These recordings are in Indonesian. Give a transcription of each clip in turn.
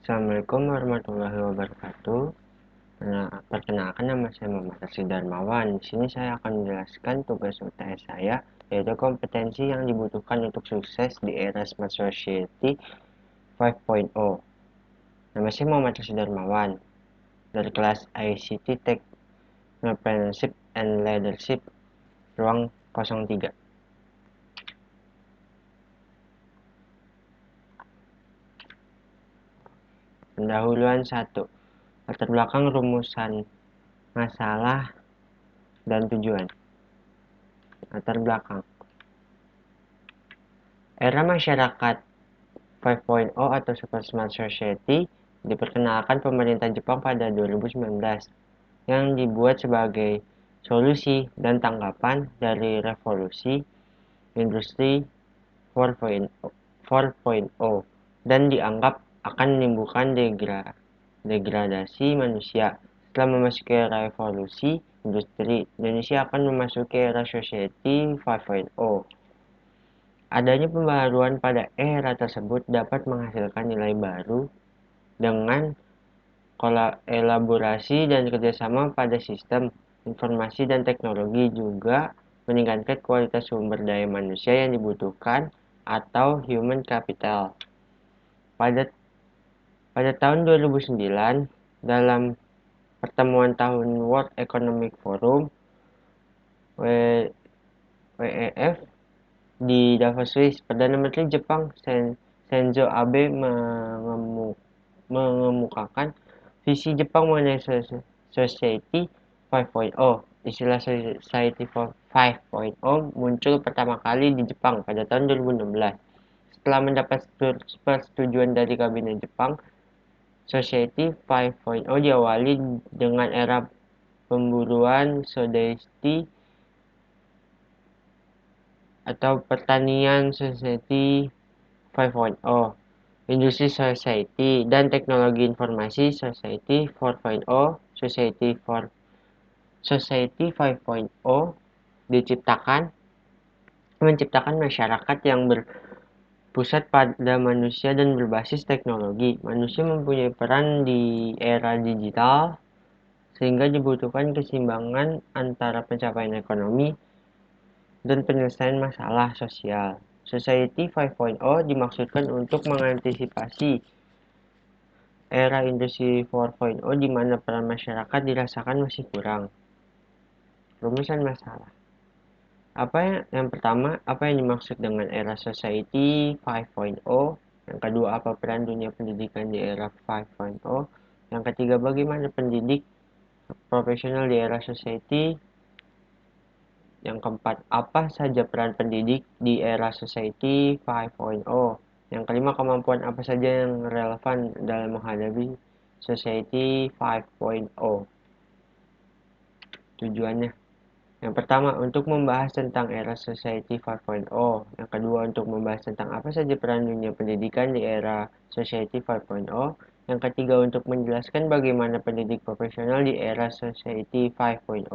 Assalamualaikum warahmatullahi wabarakatuh. Perkenalkan, nama saya Muhammad Arsi Darmawan. Di sini saya akan menjelaskan tugas UTS saya, yaitu kompetensi yang dibutuhkan untuk sukses di era Smart Society 5.0. Nama saya Muhammad Arsi Darmawan dari kelas ICT Technopreneurship and Leadership ruang 03. Pendahuluan 1. Latar belakang, rumusan masalah, dan tujuan. Latar belakang. Era masyarakat 5.0 atau Super Smart Society diperkenalkan pemerintah Jepang pada 2019 yang dibuat sebagai solusi dan tanggapan dari revolusi industri 4.0 dan dianggap akan menimbulkan degradasi manusia. Setelah memasuki era revolusi industri, Indonesia akan memasuki era Society 5.0. Adanya pembaharuan pada era tersebut dapat menghasilkan nilai baru dengan elaborasi dan kerjasama pada sistem informasi dan teknologi, juga meningkatkan kualitas sumber daya manusia yang dibutuhkan atau human capital. Pada tahun 2009, dalam pertemuan tahun World Economic Forum WEF di Davos, Swiss, Perdana Menteri Jepang Shinzo Abe mengemukakan visi Jepang mengenai Society 5.0. Istilah Society 5.0 muncul pertama kali di Jepang pada tahun 2016. Setelah mendapat persetujuan dari Kabinet Jepang, Society 5.0 diawali dengan era pemburuan Society atau pertanian Society 5.0, Industri Society, dan Teknologi Informasi Society 4.0. Society 5.0 menciptakan masyarakat yang berpusat pada manusia dan berbasis teknologi. Manusia mempunyai peran di era digital, sehingga dibutuhkan keseimbangan antara pencapaian ekonomi dan penyelesaian masalah sosial. Society 5.0 dimaksudkan untuk mengantisipasi era industri 4.0 di mana peran masyarakat dirasakan masih kurang. Rumusan masalah. Yang pertama, apa yang dimaksud dengan era Society 5.0? Yang kedua, apa peran dunia pendidikan di era 5.0? Yang ketiga, bagaimana pendidik profesional di era Society? Yang keempat, apa saja peran pendidik di era Society 5.0? Yang kelima, kemampuan apa saja yang relevan dalam menghadapi Society 5.0? Tujuannya. Yang pertama, untuk membahas tentang era Society 5.0. Yang kedua, untuk membahas tentang apa saja peran dunia pendidikan di era Society 5.0. Yang ketiga, untuk menjelaskan bagaimana pendidik profesional di era Society 5.0.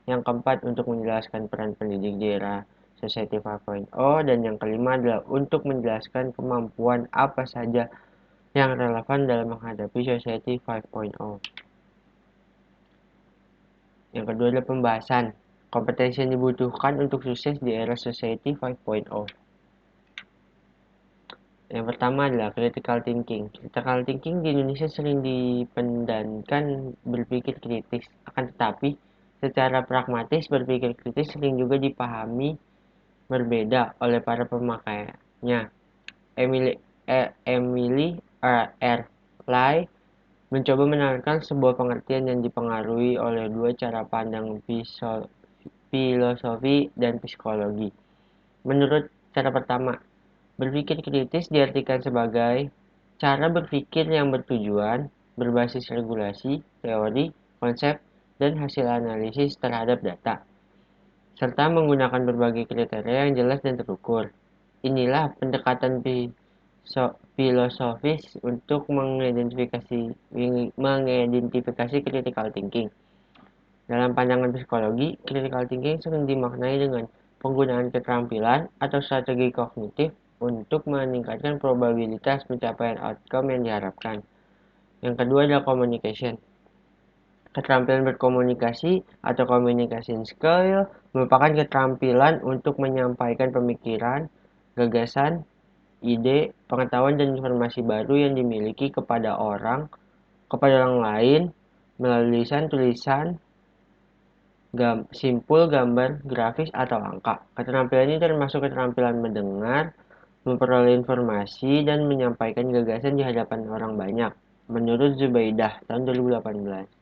Yang keempat, untuk menjelaskan peran pendidik di era Society 5.0. Dan yang kelima adalah untuk menjelaskan kemampuan apa saja yang relevan dalam menghadapi Society 5.0. Yang kedua adalah pembahasan kompetensi yang dibutuhkan untuk sukses di era Society 5.0. Yang pertama adalah critical thinking. Critical thinking di Indonesia sering dipendankan berpikir kritis. Akan tetapi, secara pragmatis, berpikir kritis sering juga dipahami berbeda oleh para pemakainya. Emily R. Lai mencoba menawarkan sebuah pengertian yang dipengaruhi oleh dua cara pandang filosofi dan psikologi. Menurut cara pertama, berpikir kritis diartikan sebagai cara berpikir yang bertujuan, berbasis regulasi, teori, konsep, dan hasil analisis terhadap data, serta menggunakan berbagai kriteria yang jelas dan terukur. Inilah pendekatan filosofis untuk mengidentifikasi critical thinking. Dalam pandangan psikologi, critical thinking sering dimaknai dengan penggunaan keterampilan atau strategi kognitif untuk meningkatkan probabilitas pencapaian outcome yang diharapkan. Yang kedua adalah communication. Keterampilan berkomunikasi atau communication skill merupakan keterampilan untuk menyampaikan pemikiran, gagasan, ide, pengetahuan dan informasi baru yang dimiliki kepada orang lain melalui lisan, tulisan, simpul, gambar, grafis, atau angka. Keterampilan ini termasuk keterampilan mendengar, memperoleh informasi, dan menyampaikan gagasan di hadapan orang banyak. Menurut Zubaidah tahun 2018.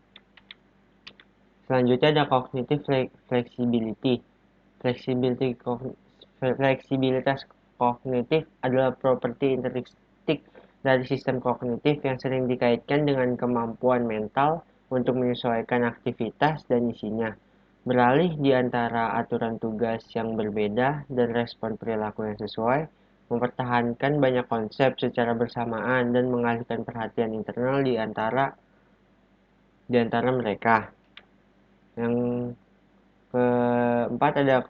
Selanjutnya ada cognitive flexibility. Fleksibilitas kognitif adalah properti intrinsik dari sistem kognitif yang sering dikaitkan dengan kemampuan mental untuk menyesuaikan aktivitas dan isinya, beralih di antara aturan tugas yang berbeda dan respon perilaku yang sesuai, mempertahankan banyak konsep secara bersamaan dan mengalihkan perhatian internal di antara mereka. Yang keempat ada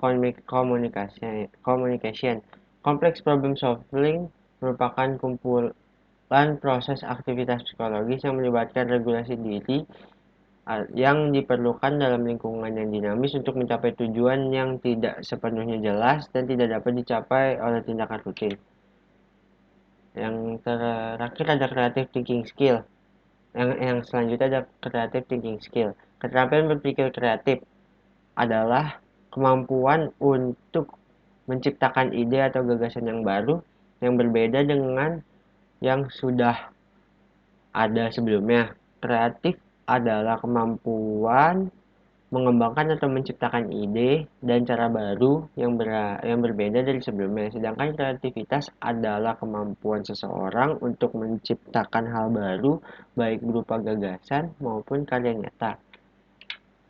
communication. Complex problem solving merupakan kumpulan proses aktivitas psikologis yang melibatkan regulasi diri yang diperlukan dalam lingkungan yang dinamis untuk mencapai tujuan yang tidak sepenuhnya jelas dan tidak dapat dicapai oleh tindakan rutin. Yang terakhir ada creative thinking skill. Yang selanjutnya ada creative thinking skill. Keterampilan berpikir kreatif adalah kemampuan untuk menciptakan ide atau gagasan yang baru yang berbeda dengan yang sudah ada sebelumnya. Kreatif adalah kemampuan mengembangkan atau menciptakan ide dan cara baru yang berbeda dari sebelumnya. Sedangkan kreativitas adalah kemampuan seseorang untuk menciptakan hal baru, baik berupa gagasan maupun karya nyata.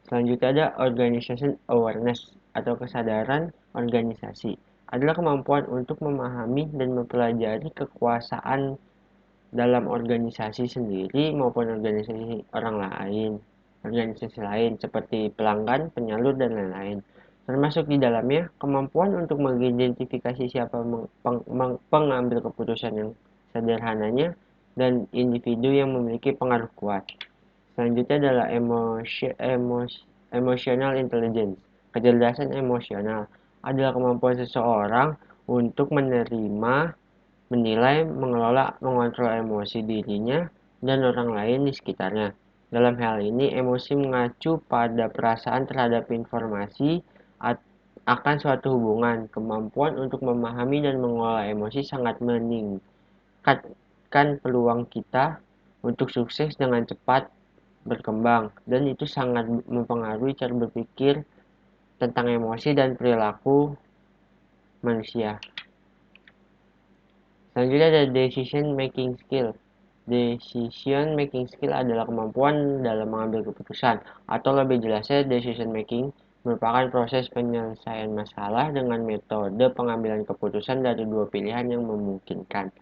Selanjutnya ada organization awareness atau kesadaran organisasi. Adalah kemampuan untuk memahami dan mempelajari kekuasaan dalam organisasi sendiri maupun organisasi lain seperti pelanggan, penyalur, dan lain-lain. Termasuk di dalamnya kemampuan untuk mengidentifikasi siapa pengambil keputusan yang sederhananya dan individu yang memiliki pengaruh kuat. Selanjutnya adalah emotional intelligence. Kecerdasan emosional adalah kemampuan seseorang untuk menerima, menilai, mengelola, mengontrol emosi dirinya dan orang lain di sekitarnya. Dalam hal ini, emosi mengacu pada perasaan terhadap informasi akan suatu hubungan. Kemampuan untuk memahami dan mengelola emosi sangat meningkatkan peluang kita untuk sukses dengan cepat berkembang, dan itu sangat mempengaruhi cara berpikir tentang emosi dan perilaku manusia. Selanjutnya ada decision making skill. Decision making skill adalah kemampuan dalam mengambil keputusan, atau lebih jelasnya decision making merupakan proses penyelesaian masalah dengan metode pengambilan keputusan dari dua pilihan yang memungkinkan.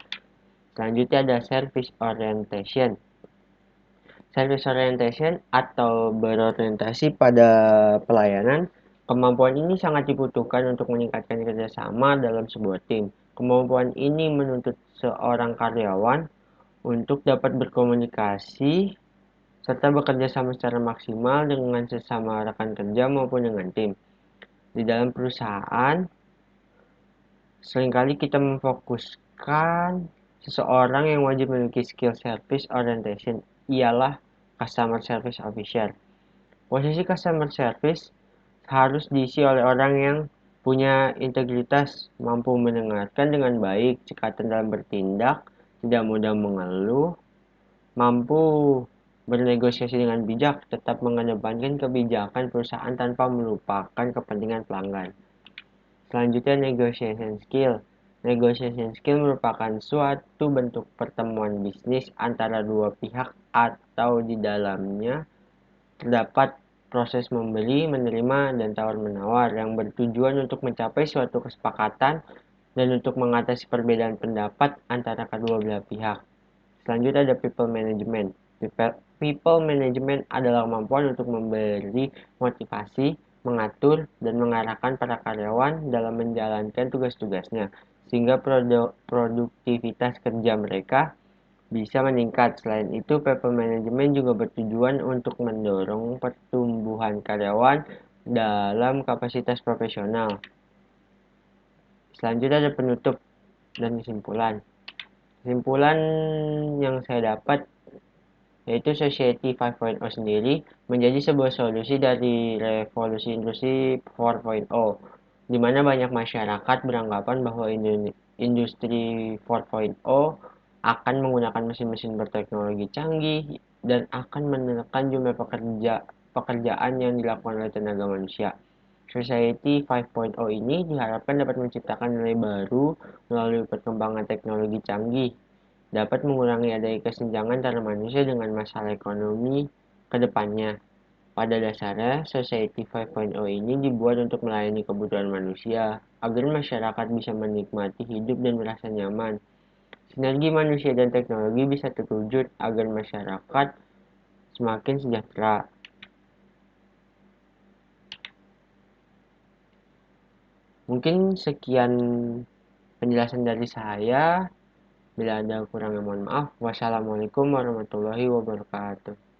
Selanjutnya ada service orientation. Service orientation atau berorientasi pada pelayanan, kemampuan ini sangat dibutuhkan untuk meningkatkan kerjasama dalam sebuah tim. Kemampuan ini menuntut seorang karyawan untuk dapat berkomunikasi serta bekerja sama secara maksimal dengan sesama rekan kerja maupun dengan tim. Di dalam perusahaan, seringkali kita memfokuskan seseorang yang wajib memiliki skill service orientation ialah customer service officer. Posisi customer service harus diisi oleh orang yang punya integritas, mampu mendengarkan dengan baik, cekatan dalam bertindak, tidak mudah mengeluh, mampu bernegosiasi dengan bijak, tetap mengedepankan kebijakan perusahaan tanpa melupakan kepentingan pelanggan. Selanjutnya, negotiation skill. Negotiation skill merupakan suatu bentuk pertemuan bisnis antara dua pihak atau di dalamnya terdapat proses membeli, menerima, dan tawar-menawar yang bertujuan untuk mencapai suatu kesepakatan dan untuk mengatasi perbedaan pendapat antara kedua belah pihak. Selanjutnya ada people management. People management adalah kemampuan untuk memberi motivasi, mengatur, dan mengarahkan para karyawan dalam menjalankan tugas-tugasnya, sehingga produktivitas kerja mereka bisa meningkat. Selain itu, people management juga bertujuan untuk mendorong pertumbuhan karyawan dalam kapasitas profesional. Selanjutnya ada penutup dan kesimpulan. Kesimpulan yang saya dapat yaitu Society 5.0 sendiri menjadi sebuah solusi dari revolusi industri 4.0, di mana banyak masyarakat beranggapan bahwa industri 4.0 akan menggunakan mesin-mesin berteknologi canggih dan akan menekan jumlah pekerjaan yang dilakukan oleh tenaga manusia. Society 5.0 ini diharapkan dapat menciptakan nilai baru melalui perkembangan teknologi canggih, dapat mengurangi adanya kesenjangan antara manusia dengan masalah ekonomi ke depannya. Pada dasarnya, Society 5.0 ini dibuat untuk melayani kebutuhan manusia, agar masyarakat bisa menikmati hidup dan merasa nyaman. Sinergi manusia dan teknologi bisa terwujud agar masyarakat semakin sejahtera. Mungkin sekian penjelasan dari saya. Bila ada kurangnya mohon maaf. Wassalamualaikum warahmatullahi wabarakatuh.